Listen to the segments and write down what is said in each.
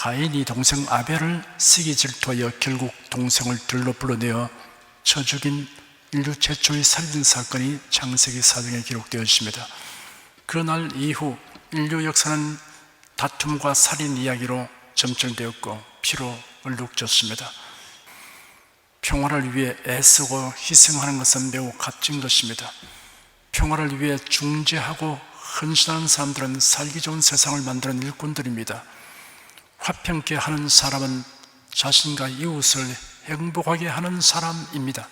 가인이 동생 아벨을 시기 질투하여 결국 동생을 들로 불러내어 쳐 죽인 인류 최초의 살인 사건이 창세기 사정에 기록되어 있습니다. 그날 이후 인류 역사는 다툼과 살인 이야기로 점철되었고 피로 얼룩졌습니다. 평화를 위해 애쓰고 희생하는 것은 매우 값진 것입니다. 평화를 위해 중재하고 헌신하는 사람들은 살기 좋은 세상을 만드는 일꾼들입니다. 화평케 하는 사람은 자신과 이웃을 행복하게 하는 사람입니다.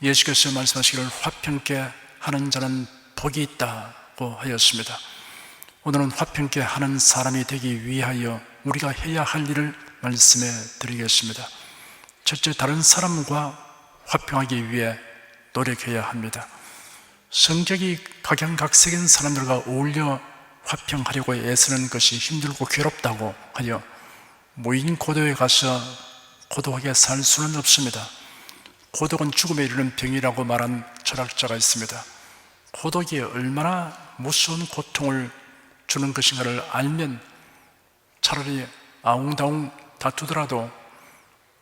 예수께서 말씀하시기를 화평케 하는 자는 복이 있다고 하였습니다. 오늘은 화평케 하는 사람이 되기 위하여 우리가 해야 할 일을 말씀해 드리겠습니다. 첫째, 다른 사람과 화평하기 위해 노력해야 합니다. 성격이 각양각색인 사람들과 어울려 화평하려고 애쓰는 것이 힘들고 괴롭다고 하여 무인 고도에 가서 고독하게 살 수는 없습니다. 고독은 죽음에 이르는 병이라고 말한 철학자가 있습니다. 고독이 얼마나 무서운 고통을 주는 것인가를 알면 차라리 아웅다웅 다투더라도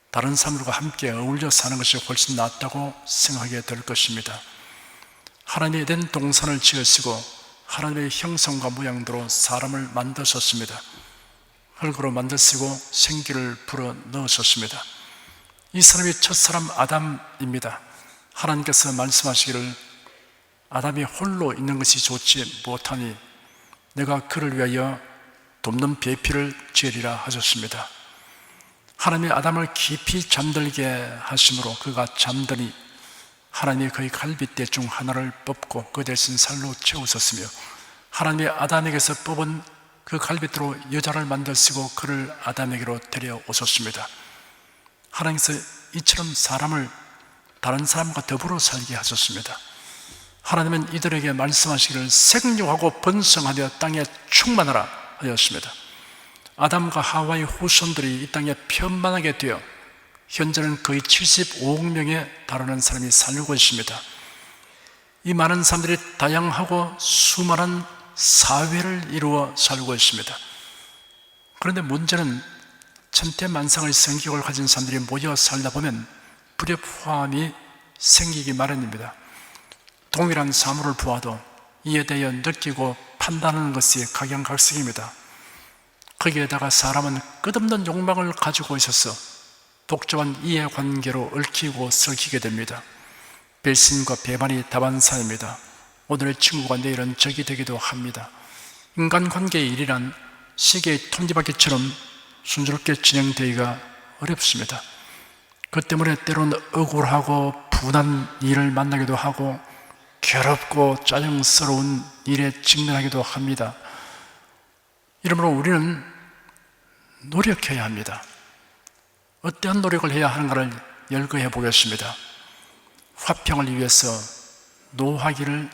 다른 사람들과 함께 어울려 사는 것이 훨씬 낫다고 생각하게 될 것입니다. 하나님이 에덴 동산을 지으시고 하나님의 형상과 모양대로 사람을 만드셨습니다. 흙으로 만드시고 생기를 불어 넣으셨습니다. 이 사람이 첫사람 아담입니다. 하나님께서 말씀하시기를 아담이 홀로 있는 것이 좋지 못하니 내가 그를 위하여 돕는 배필을 지으리라 하셨습니다. 하나님이 아담을 깊이 잠들게 하심으로 그가 잠드니 하나님이 그의 갈빗대 중 하나를 뽑고 그 대신 살로 채우셨으며 하나님이 아담에게서 뽑은 그 갈빗대로 여자를 만드시고 그를 아담에게로 데려오셨습니다. 하나님께서 이처럼 사람을 다른 사람과 더불어 살게 하셨습니다. 하나님은 이들에게 말씀하시기를 생육하고 번성하며 땅에 충만하라 하였습니다. 아담과 하와의 후손들이 이 땅에 편만하게 되어 현재는 거의 75억 명에 달하는 사람이 살고 있습니다. 이 많은 사람들이 다양하고 수많은 사회를 이루어 살고 있습니다. 그런데 문제는 천태만상의 성격을 가진 사람들이 모여 살다 보면 불협화음이 생기기 마련입니다. 동일한 사물을 보아도 이에 대해 느끼고 판단하는 것이 각양각색입니다. 거기에다가 사람은 끝없는 욕망을 가지고 있어서 복잡한 이해관계로 얽히고 설키게 됩니다. 배신과 배반이 다반사입니다. 오늘의 친구가 내일은 적이 되기도 합니다. 인간관계의 일이란 시계의 톱니바퀴처럼 순조롭게 진행되기가 어렵습니다. 그 때문에 때로는 억울하고 분한 일을 만나기도 하고 괴롭고 짜증스러운 일에 직면하기도 합니다. 이러므로 우리는 노력해야 합니다. 어떠한 노력을 해야 하는가를 열거해 보겠습니다. 화평을 위해서 노하기를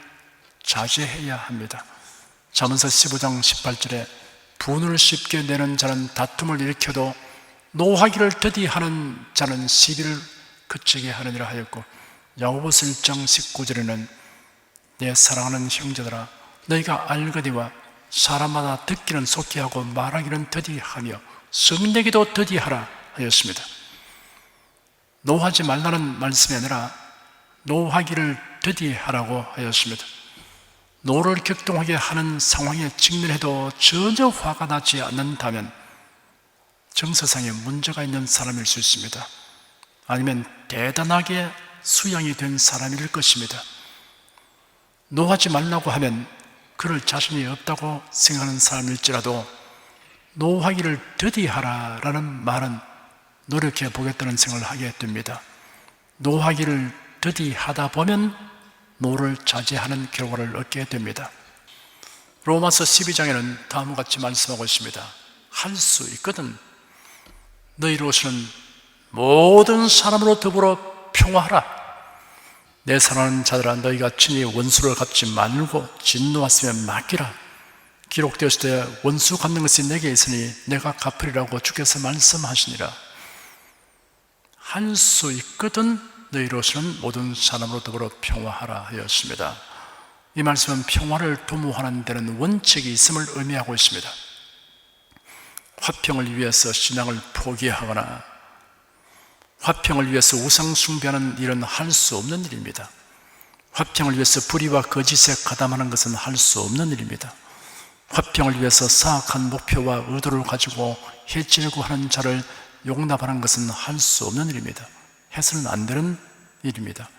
자제해야 합니다. 잠언서 15장 18절에 분을 쉽게 내는 자는 다툼을 일으켜도 노하기를 더디하는 자는 시비를 그치게 하느니라 하였고, 야고보서 1장 19절에는 내 사랑하는 형제들아 너희가 알거니와 사람마다 듣기는 속히 하고 말하기는 더디하며 성내기도 더디하라 하였습니다. 노하지 말라는 말씀이 아니라 노하기를 더디하라고 하였습니다. 노를 격동하게 하는 상황에 직면해도 전혀 화가 나지 않는다면 정서상에 문제가 있는 사람일 수 있습니다. 아니면 대단하게 수양이 된 사람일 것입니다. 노하지 말라고 하면 그럴 자신이 없다고 생각하는 사람일지라도 노하기를 더디하라라는 말은 노력해 보겠다는 생각을 하게 됩니다. 노하기를 더디하다 보면 노를 자제하는 결과를 얻게 됩니다. 로마서 12장에는 다음과 같이 말씀하고 있습니다. 할 수 있거든. 너희로서는 모든 사람으로 더불어 평화하라. 내 사랑하는 자들아 너희가 친히 원수를 갚지 말고 진노하시면 맡기라. 기록되었을 때 원수 갚는 것이 내게 있으니 내가 갚으리라고 주께서 말씀하시니라. 할 수 있거든 너희로서는 모든 사람으로 더불어 평화하라 하였습니다. 이 말씀은 평화를 도모하는 데는 원칙이 있음을 의미하고 있습니다. 화평을 위해서 신앙을 포기하거나 화평을 위해서 우상 숭배하는 일은 할 수 없는 일입니다. 화평을 위해서 불의와 거짓에 가담하는 것은 할 수 없는 일입니다. 화평을 위해서 사악한 목표와 의도를 가지고 해치려고 하는 자를 용납하는 것은 할 수 없는 일입니다. 해서는 안 되는 일입니다.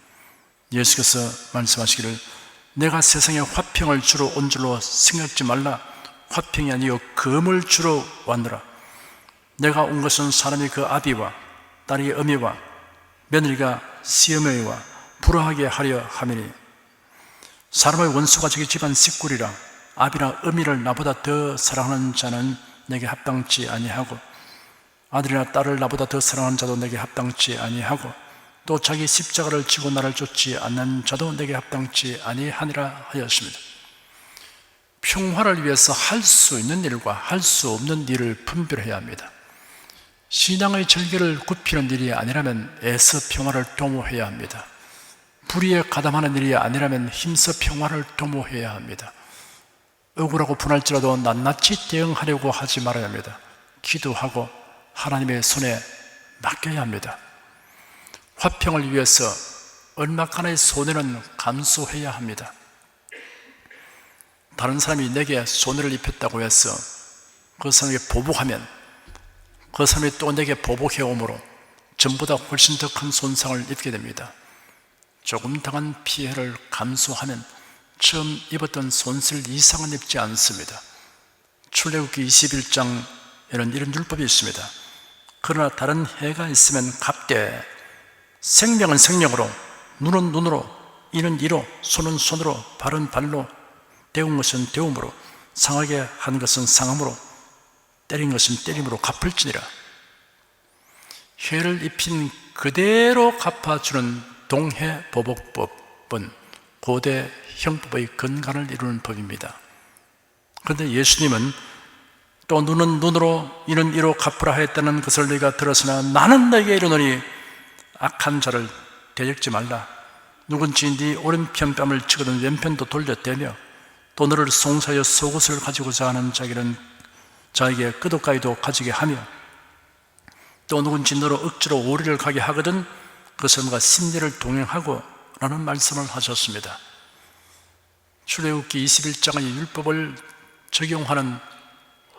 예수께서 말씀하시기를 내가 세상에 화평을 주러 온 줄로 생각지 말라. 화평이 아니요 금을 주러 왔노라. 내가 온 것은 사람이 그 아비와 딸이 어미와 며느리가 시어머니와 불화하게 하려 함이니 사람의 원수가 저기 집안 식구리라. 아비나 어미를 나보다 더 사랑하는 자는 내게 합당치 아니하고 아들이나 딸을 나보다 더 사랑하는 자도 내게 합당치 아니하고 또 자기 십자가를 지고 나를 쫓지 않는 자도 내게 합당치 아니하니라 하였습니다. 평화를 위해서 할 수 있는 일과 할 수 없는 일을 분별해야 합니다. 신앙의 절개를 굽히는 일이 아니라면 애써 평화를 도모해야 합니다. 불의에 가담하는 일이 아니라면 힘써 평화를 도모해야 합니다. 억울하고 분할지라도 낱낱이 대응하려고 하지 말아야 합니다. 기도하고 하나님의 손에 맡겨야 합니다. 화평을 위해서 얼마간의 손해는 감수해야 합니다. 다른 사람이 내게 손해를 입혔다고 해서 그 사람에게 보복하면 그 사람이 또 내게 보복해오므로 전보다 훨씬 더 큰 손상을 입게 됩니다. 조금 당한 피해를 감수하면 처음 입었던 손실 이상은 입지 않습니다. 출애굽기 21장에는 이런 율법이 있습니다. 그러나 다른 해가 있으면 갚되 생명은 생명으로 눈은 눈으로 이는 이로 손은 손으로 발은 발로 데운 것은 데움으로 상하게 한 것은 상함으로 때린 것은 때림으로 갚을지니라. 해를 입힌 그대로 갚아주는 동해보복법은 고대 형법의 근간을 이루는 법입니다. 그런데 예수님은 또 눈은 눈으로 이는 이로 갚으라 하였다는 것을 너희가 들었으나 나는 너희에게 이르노니 악한 자를 대적지 말라. 누군지 네 오른편 뺨을 치거든 왼편도 돌려대며 또 너를 송사하여 속옷을 가지고자 하는 자에게 끄덕가이도 가지게 하며 또 누군지 너로 억지로 오리를 가게 하거든 그 사람과 심리를 동행하고 라는 말씀을 하셨습니다. 출애굽기 21장의 율법을 적용하는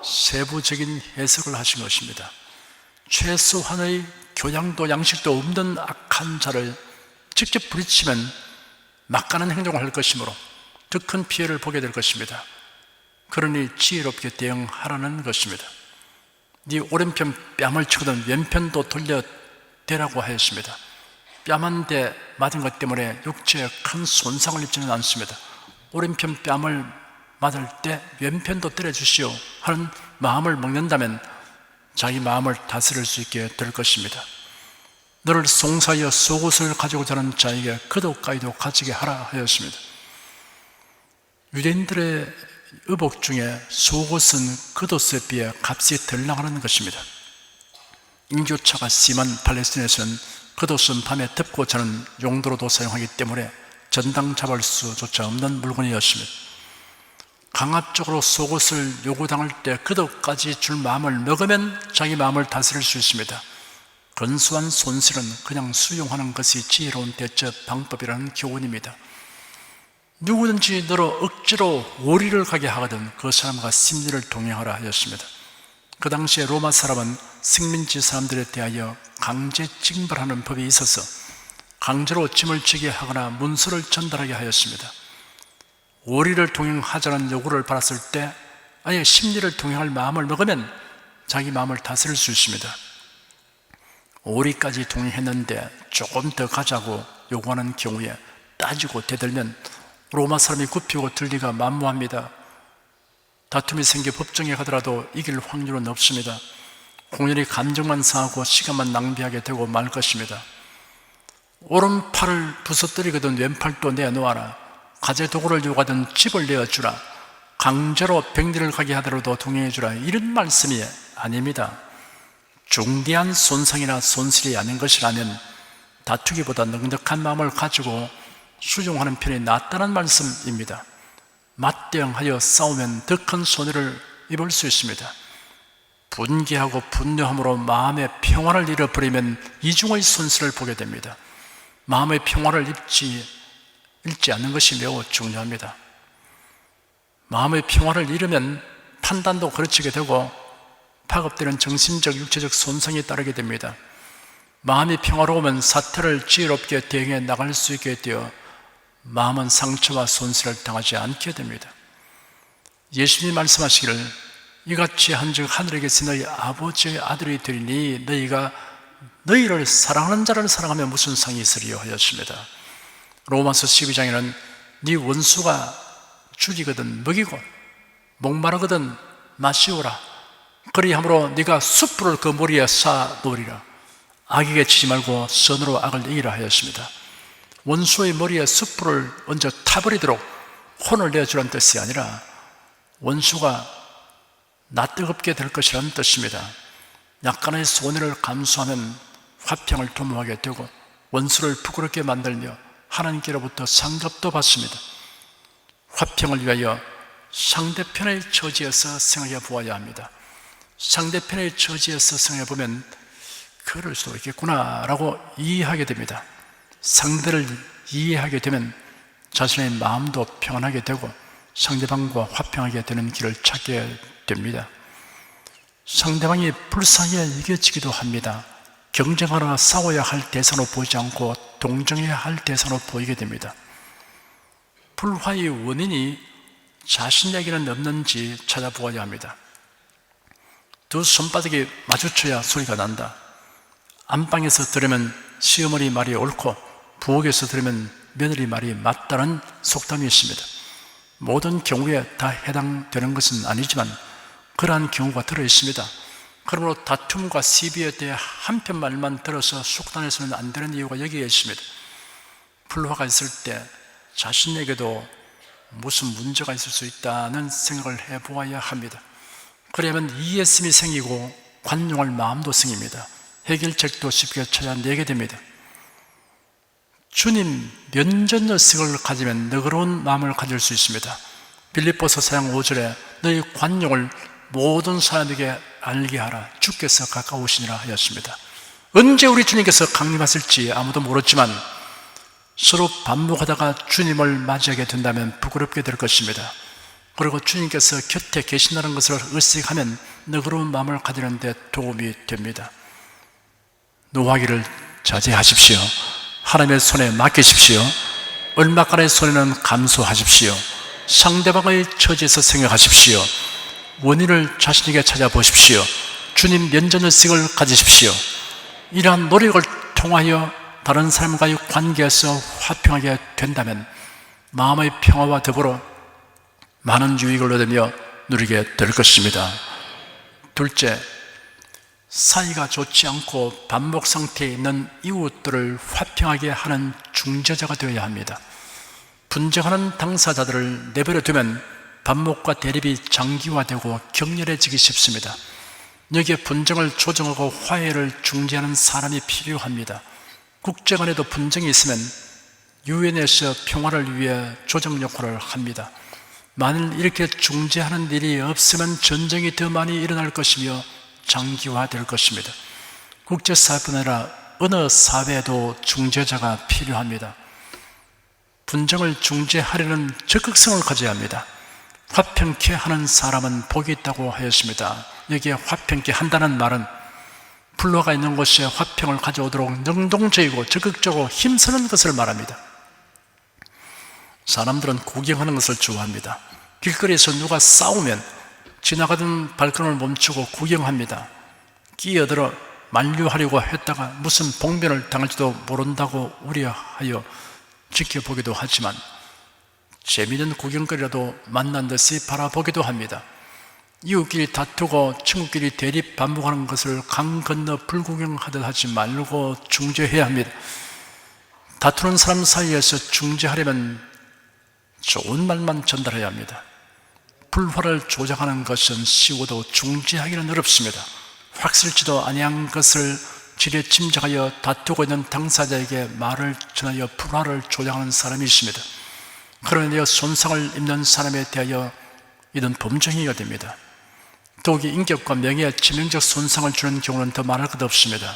세부적인 해석을 하신 것입니다. 최소한의 교양도 양식도 없는 악한 자를 직접 부딪히면 막가는 행동을 할 것이므로 더 큰 피해를 보게 될 것입니다. 그러니 지혜롭게 대응하라는 것입니다. 네 오른편 뺨을 치거든 왼편도 돌려대라고 하였습니다. 뺨 한 대 맞은 것 때문에 육체에 큰 손상을 입지는 않습니다. 오른편 뺨을 맞을 때 왼편도 때려주시오 하는 마음을 먹는다면 자기 마음을 다스릴 수 있게 될 것입니다. 너를 송사하여 속옷을 가지고자 하는 자에게 끄덕가이도 가지게 하라 하였습니다. 유대인들의 의복 중에 속옷은 겉옷에 비해 값이 덜 나가는 것입니다. 인교차가 심한 팔레스타인에서는 겉옷은 밤에 덮고 자는 용도로도 사용하기 때문에 전당 잡을 수조차 없는 물건이었습니다. 강압적으로 속옷을 요구당할 때 겉옷까지 줄 마음을 먹으면 자기 마음을 다스릴 수 있습니다. 근소한 손실은 그냥 수용하는 것이 지혜로운 대처 방법이라는 교훈입니다. 누구든지 너로 억지로 오리를 가게 하거든 그 사람과 심리를 동행하라 하였습니다. 그 당시에 로마 사람은 식민지 사람들에 대하여 강제 징벌하는 법이 있어서 강제로 짐을 지게 하거나 문서를 전달하게 하였습니다. 오리를 동행하자는 요구를 받았을 때 아예 심리를 동행할 마음을 먹으면 자기 마음을 다스릴 수 있습니다. 오리까지 동행했는데 조금 더 가자고 요구하는 경우에 따지고 대들면 로마 사람이 굽히고 들기가 만무합니다. 다툼이 생겨 법정에 가더라도 이길 확률은 없습니다. 공연히 감정만 상하고 시간만 낭비하게 되고 말 것입니다. 오른팔을 부서뜨리거든 왼팔도 내놓아라. 가재 도구를 요구하든 집을 내어주라. 강제로 병리를 가게 하더라도 동행해주라. 이런 말씀이 아닙니다. 중대한 손상이나 손실이 아닌 것이라면 다투기보다 넉넉한 마음을 가지고 수용하는 편이 낫다는 말씀입니다. 맞대응하여 싸우면 더 큰 손해를 입을 수 있습니다. 분개하고 분노함으로 마음의 평화를 잃어버리면 이중의 손실을 보게 됩니다. 마음의 평화를 잃지 않는 것이 매우 중요합니다. 마음의 평화를 잃으면 판단도 거르치게 되고 파급되는 정신적, 육체적 손상이 따르게 됩니다. 마음이 평화로우면 사태를 지혜롭게 대응해 나갈 수 있게 되어 마음은 상처와 손실을 당하지 않게 됩니다. 예수님이 말씀하시기를 이같이 한즉 하늘에게서 너희 아버지의 아들이 되리니 너희가 너희를 사랑하는 자를 사랑하면 무슨 상이 있으리요 하였습니다. 로마서 12장에는 네 원수가 죽이거든 먹이고 목마르거든 마시오라. 그리함으로 네가 숯불을 그 머리에 쌓아 놓으리라. 악에게 치지 말고 선으로 악을 이기라 하였습니다. 원수의 머리에 숯불을 얹어 타버리도록 혼을 내주라는 뜻이 아니라 원수가 낯뜨겁게 될 것이라는 뜻입니다. 약간의 손해를 감수하면 화평을 도모하게 되고 원수를 부끄럽게 만들며 하나님께로부터 상급도 받습니다. 화평을 위하여 상대편의 처지에서 생각해 보아야 합니다. 상대편의 처지에서 생각해 보면 그럴 수도 있겠구나 라고 이해하게 됩니다. 상대를 이해하게 되면 자신의 마음도 평안하게 되고 상대방과 화평하게 되는 길을 찾게 됩니다. 상대방이 불쌍해 여겨지기도 합니다. 경쟁하거나 싸워야 할 대상으로 보이지 않고 동정해야 할 대상으로 보이게 됩니다. 불화의 원인이 자신에게는 없는지 찾아보아야 합니다. 두 손바닥이 마주쳐야 소리가 난다. 안방에서 들으면 시어머니 말이 옳고 부엌에서 들으면 며느리 말이 맞다는 속담이 있습니다. 모든 경우에 다 해당되는 것은 아니지만 그러한 경우가 들어 있습니다. 그러므로 다툼과 시비에 대해 한편 말만 들어서 속단해서는 안 되는 이유가 여기에 있습니다. 불화가 있을 때 자신에게도 무슨 문제가 있을 수 있다는 생각을 해보아야 합니다. 그러면 이해심이 생기고 관용할 마음도 생깁니다. 해결책도 쉽게 찾아내게 됩니다. 주님 면전의식을 가지면 너그러운 마음을 가질 수 있습니다. 빌립보서 4장 5절에 너희 관용을 모든 사람에게 알게 하라. 주께서 가까우시니라 하였습니다. 언제 우리 주님께서 강림하실지 아무도 모르지만 서로 반복하다가 주님을 맞이하게 된다면 부끄럽게 될 것입니다. 그리고 주님께서 곁에 계신다는 것을 의식하면 너그러운 마음을 가지는 데 도움이 됩니다. 노하기를 자제하십시오. 하나님의 손에 맡기십시오. 얼마간의 손해는 감수하십시오. 상대방의 처지에서 생각하십시오. 원인을 자신에게 찾아보십시오. 주님 면전의식을 가지십시오. 이러한 노력을 통하여 다른 사람과의 관계에서 화평하게 된다면 마음의 평화와 더불어 많은 유익을 얻으며 누리게 될 것입니다. 둘째, 사이가 좋지 않고 반목 상태에 있는 이웃들을 화평하게 하는 중재자가 되어야 합니다. 분쟁하는 당사자들을 내버려 두면 반목과 대립이 장기화되고 격렬해지기 쉽습니다. 여기에 분쟁을 조정하고 화해를 중재하는 사람이 필요합니다. 국제간에도 분쟁이 있으면 유엔에서 평화를 위해 조정 역할을 합니다. 만일 이렇게 중재하는 일이 없으면 전쟁이 더 많이 일어날 것이며 장기화될 것입니다. 국제사회뿐 아니라 어느 사회에도 중재자가 필요합니다. 분쟁을 중재하려는 적극성을 가져야 합니다. 화평케 하는 사람은 복이 있다고 하였습니다. 여기에 화평케 한다는 말은 불화가 있는 곳에 화평을 가져오도록 능동적이고 적극적으로 힘쓰는 것을 말합니다. 사람들은 구경하는 것을 좋아합니다. 길거리에서 누가 싸우면 지나가던 발걸음을 멈추고 구경합니다. 끼어들어 만류하려고 했다가 무슨 봉변을 당할지도 모른다고 우려하여 지켜보기도 하지만 재미있는 구경거리라도 만난 듯이 바라보기도 합니다. 이웃끼리 다투고 친구끼리 대립 반복하는 것을 강 건너 불구경하듯 하지 말고 중재해야 합니다. 다투는 사람 사이에서 중재하려면 좋은 말만 전달해야 합니다. 불화를 조장하는 것은 쉬워도 중재하기는 어렵습니다. 확실치도 아니한 것을 지레 짐작하여 다투고 있는 당사자에게 말을 전하여 불화를 조장하는 사람이 있습니다. 그러면 손상을 입는 사람에 대하여 이런 범죄행위가 됩니다. 더욱이 인격과 명예에 치명적 손상을 주는 경우는 더 말할 것 없습니다.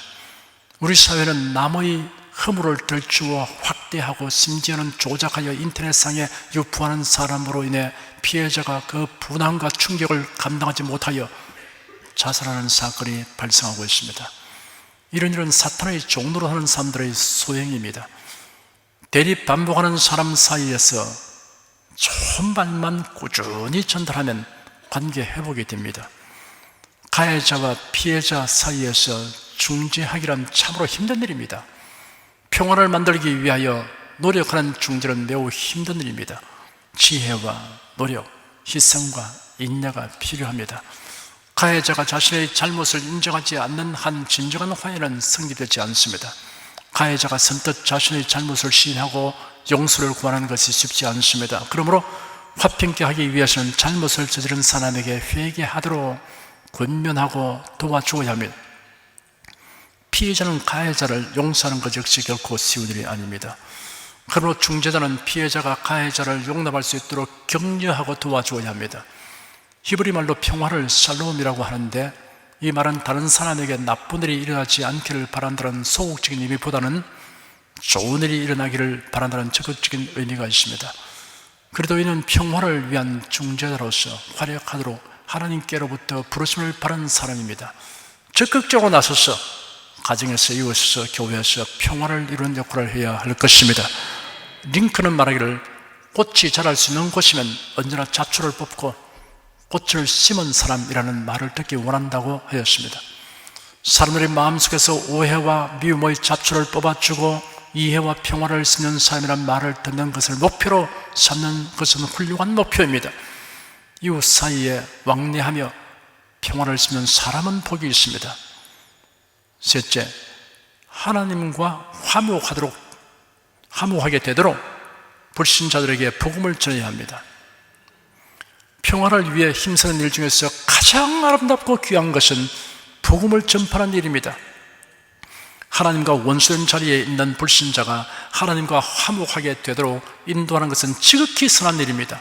우리 사회는 남의 허물을 들추어 확대하고 심지어는 조작하여 인터넷상에 유포하는 사람으로 인해 피해자가 그 분함과 충격을 감당하지 못하여 자살하는 사건이 발생하고 있습니다. 이런 일은 사탄의 종로로 하는 사람들의 소행입니다. 대립 반복하는 사람 사이에서 좋은 말만 꾸준히 전달하면 관계 회복이 됩니다. 가해자와 피해자 사이에서 중재하기란 참으로 힘든 일입니다. 평화를 만들기 위하여 노력하는 중재는 매우 힘든 일입니다. 지혜와 노력, 희생과 인내가 필요합니다. 가해자가 자신의 잘못을 인정하지 않는 한 진정한 화해는 성립되지 않습니다. 가해자가 선뜻 자신의 잘못을 시인하고 용서를 구하는 것이 쉽지 않습니다. 그러므로 화평케 하기 위해서는 잘못을 저지른 사람에게 회개하도록 권면하고 도와주어야 합니다. 피해자는 가해자를 용서하는 것 역시 결코 쉬운 일이 아닙니다. 그러므로 중재자는 피해자가 가해자를 용납할 수 있도록 격려하고 도와주어야 합니다. 히브리 말로 평화를 샬롬이라고 하는데, 이 말은 다른 사람에게 나쁜 일이 일어나지 않기를 바란다는 소극적인 의미보다는 좋은 일이 일어나기를 바란다는 적극적인 의미가 있습니다. 그래도 이는 평화를 위한 중재자로서 활약하도록 하나님께로부터 부르심을 받은 사람입니다. 적극적으로 나서서 가정에서, 이웃에서, 교회에서 평화를 이루는 역할을 해야 할 것입니다. 링컨은 말하기를 꽃이 자랄 수 있는 곳이면 언제나 잡초를 뽑고 꽃을 심은 사람이라는 말을 듣기 원한다고 하였습니다. 사람들의 마음속에서 오해와 미움의 잡초를 뽑아주고 이해와 평화를 심는 사람이라는 말을 듣는 것을 목표로 삼는 것은 훌륭한 목표입니다. 이웃 사이에 왕래하며 평화를 심는 사람은 복이 있습니다. 셋째, 하나님과 화목하게 되도록 불신자들에게 복음을 전해야 합니다. 평화를 위해 힘쓰는 일 중에서 가장 아름답고 귀한 것은 복음을 전파하는 일입니다. 하나님과 원수된 자리에 있는 불신자가 하나님과 화목하게 되도록 인도하는 것은 지극히 선한 일입니다.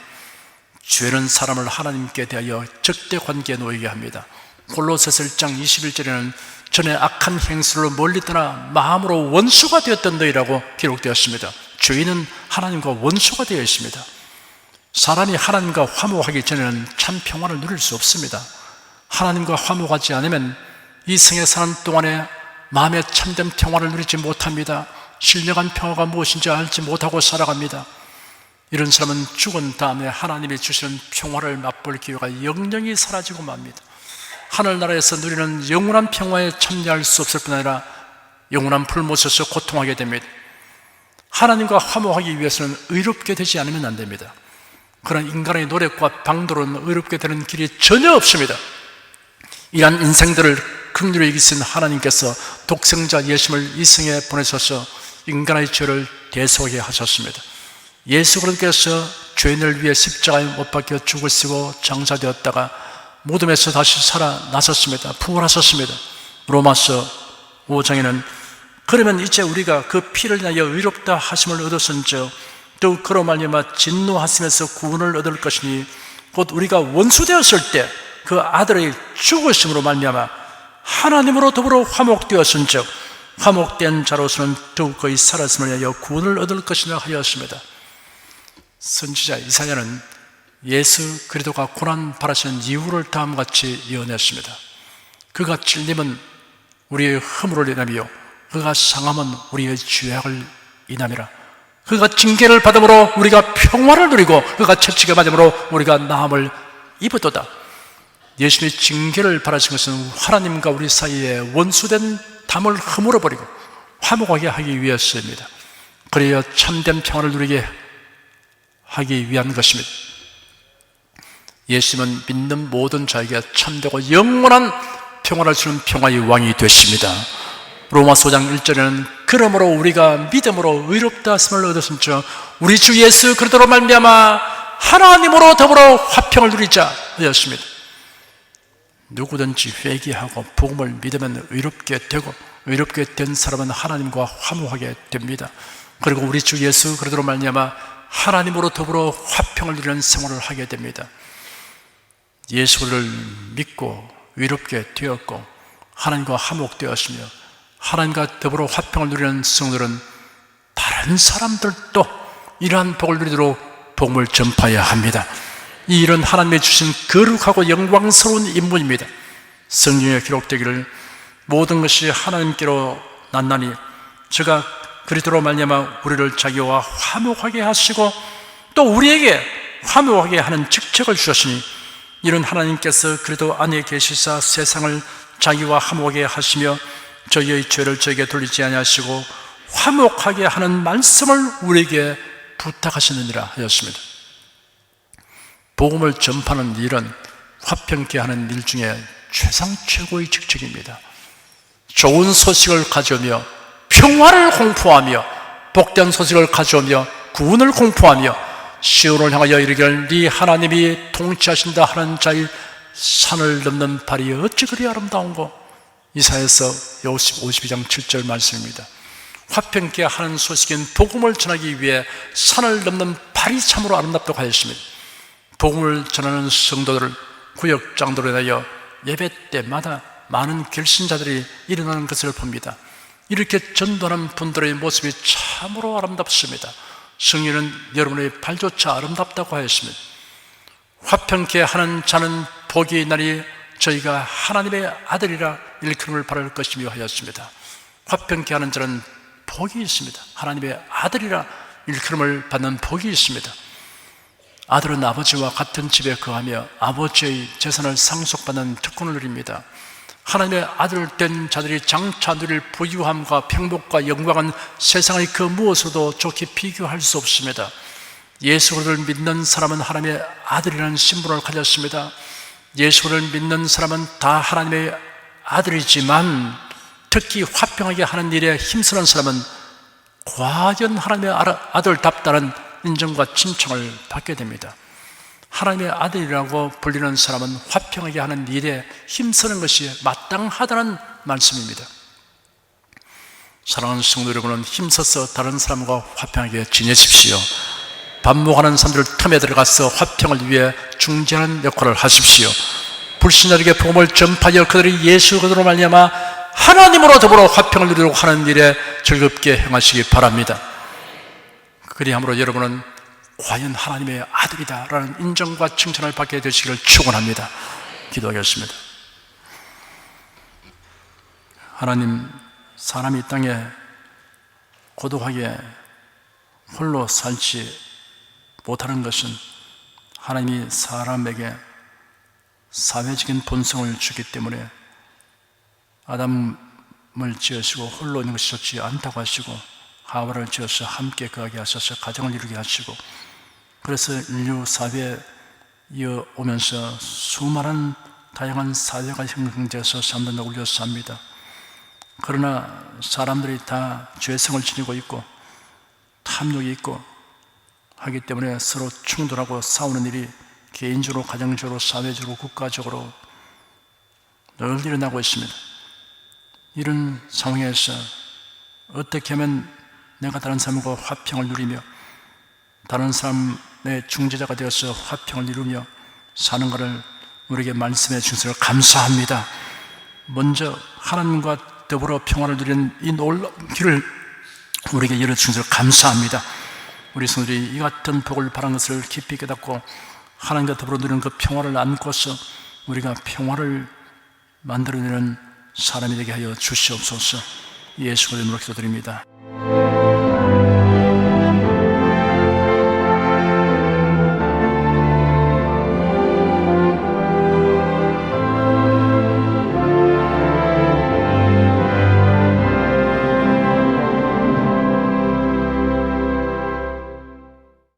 죄는 사람을 하나님께 대하여 적대 관계에 놓이게 합니다. 골로새서 1장 21절에는 전에 악한 행실로 멀리 떠나 마음으로 원수가 되었던 너희라고 기록되었습니다. 죄인은 하나님과 원수가 되어 있습니다. 사람이 하나님과 화목하기 전에는 참 평화를 누릴 수 없습니다. 하나님과 화목하지 않으면 이 생에 사는 동안에 마음에 참된 평화를 누리지 못합니다. 신령한 평화가 무엇인지 알지 못하고 살아갑니다. 이런 사람은 죽은 다음에 하나님이 주시는 평화를 맛볼 기회가 영영이 사라지고 맙니다. 하늘나라에서 누리는 영원한 평화에 참여할 수 없을 뿐 아니라 영원한 풀못에서 고통하게 됩니다. 하나님과 화목하기 위해서는 의롭게 되지 않으면 안 됩니다. 그런 인간의 노력과 방도로는 의롭게 되는 길이 전혀 없습니다. 이러한 인생들을 긍휼히 여기신 하나님께서 독생자 예수를 이 세상에 보내셔서 인간의 죄를 대속하게 하셨습니다. 예수 그리스도께서 죄인을 위해 십자가에 못 박혀 죽으시고 장사되었다가 무덤에서 다시 살아나셨습니다. 부활하셨습니다. 로마서 5장에는 그러면 이제 우리가 그 피를 인하여 의롭다 하심을 얻었은즉 또 그로 말미암아 진노하시면서 구원을 얻을 것이니 곧 우리가 원수되었을 때 그 아들의 죽으심으로 말미암아 하나님으로 더불어 화목되었은즉 화목된 자로서는 더욱 그의 살았음을 위하여 구원을 얻을 것이라 하였습니다. 선지자 이사야는 예수 그리스도가 고난 받으신 이유를 다음과 같이 예언했습니다. 그가 찔림은 우리의 허물을 인하며 그가 상함은 우리의 죄악을 인함이라. 그가 징계를 받음으로 우리가 평화를 누리고 그가 채찍에 맞음으로 우리가 나음을 입었도다. 예수님이 징계를 받으신 것은 하나님과 우리 사이에 원수된 담을 허물어버리고 화목하게 하기 위해서입니다. 그래야 참된 평화를 누리게 하기 위한 것입니다. 예수님은 믿는 모든 자에게 참되고 영원한 평화를 주는 평화의 왕이 되십니다. 로마서 5장 1절에는 그러므로 우리가 믿음으로 의롭다 하심을 얻었은즉 우리 주 예수 그리스도로 말미암아 하나님으로 더불어 화평을 누리자 하였습니다. 누구든지 회개하고 복음을 믿으면 의롭게 되고 의롭게 된 사람은 하나님과 화목하게 됩니다. 그리고 우리 주 예수 그리스도로 말미암아 하나님으로 더불어 화평을 누리는 생활을 하게 됩니다. 예수를 믿고 위롭게 되었고 하나님과 화목되었으며 하나님과 더불어 화평을 누리는 성도들은 다른 사람들도 이러한 복을 누리도록 복음을 전파해야 합니다. 이 일은 하나님이 주신 거룩하고 영광스러운 임무입니다. 성경에 기록되기를 모든 것이 하나님께로 났나니 저가 그리스도로 말미암아 우리를 자기와 화목하게 하시고 또 우리에게 화목하게 하는 직책을 주셨으니 이런 하나님께서 그리스도 안에 계시사 세상을 자기와 화목하게 하시며 저희의 죄를 저에게 돌리지 아니하시고 화목하게 하는 말씀을 우리에게 부탁하시느니라 하였습니다. 복음을 전파하는 일은 화평케 하는 일 중에 최상 최고의 직책입니다. 좋은 소식을 가져오며 평화를 공포하며 복된 소식을 가져오며 구원을 공포하며 시온을 향하여 이르기를 네 하나님이 통치하신다 하는 자의 산을 넘는 발이 어찌 그리 아름다운고. 이사야서 52장 7절 말씀입니다. 화평케 하는 소식인 복음을 전하기 위해 산을 넘는 발이 참으로 아름답다고 하였습니다. 복음을 전하는 성도들을 구역장도로 인하여 예배 때마다 많은 결신자들이 일어나는 것을 봅니다. 이렇게 전도하는 분들의 모습이 참으로 아름답습니다. 성령은 여러분의 발조차 아름답다고 하였습니다. 화평케 하는 자는 복이 있나니 저희가 하나님의 아들이라 일컬음을 받을 것이며 하였습니다. 화평케 하는 자는 복이 있습니다. 하나님의 아들이라 일컬음을 받는 복이 있습니다. 아들은 아버지와 같은 집에 거하며 아버지의 재산을 상속받는 특권을 누립니다. 하나님의 아들 된 자들이 장차 누릴 부유함과 평복과 영광은 세상의 그 무엇으로도 좋게 비교할 수 없습니다. 예수를 믿는 사람은 하나님의 아들이라는 신분을 가졌습니다. 예수를 믿는 사람은 다 하나님의 아들이지만 특히 화평하게 하는 일에 힘쓰는 사람은 과연 하나님의 아들답다는 인정과 칭찬을 받게 됩니다. 하나님의 아들이라고 불리는 사람은 화평하게 하는 일에 힘쓰는 것이 마땅하다는 말씀입니다. 사랑하는 성도 여러분은 힘써서 다른 사람과 화평하게 지내십시오. 반목하는 사람들 틈에 들어가서 화평을 위해 중재하는 역할을 하십시오. 불신자에게 복음을 전파하여 그들이 예수 그리스도로 말미암아 하나님으로 더불어 화평을 누리도록 하는 일에 즐겁게 행하시기 바랍니다. 그리함으로 여러분은 과연 하나님의 아들이다라는 인정과 칭찬을 받게 되시기를 축원합니다. 기도하겠습니다. 하나님, 사람이 이 땅에 고독하게 홀로 살지 못하는 것은 하나님이 사람에게 사회적인 본성을 주기 때문에 아담을 지으시고 홀로 있는 것이 좋지 않다고 하시고 하와를 지어서 함께 거하게 하셔서 가정을 이루게 하시고 그래서 인류 사회에 이어오면서 수많은 다양한 사회가 형성돼서 사람들을 올려 삽니다. 그러나 사람들이 다 죄성을 지니고 있고 탐욕이 있고 하기 때문에 서로 충돌하고 싸우는 일이 개인적으로, 가정적으로, 사회적으로, 국가적으로 늘 일어나고 있습니다. 이런 상황에서 어떻게 하면 내가 다른 사람과 화평을 누리며 다른 사람의 중재자가 되어서 화평을 이루며 사는가를 우리에게 말씀해 주신 것을 감사합니다. 먼저 하나님과 더불어 평화를 누리는 이 놀라운 길을 우리에게 열어주신 것을 감사합니다. 우리 성도들이 이 같은 복을 바란 것을 깊이 깨닫고 하나님과 더불어 누리는 그 평화를 안고서 우리가 평화를 만들어내는 사람이 되게 하여 주시옵소서. 예수의 이름으로 기도드립니다.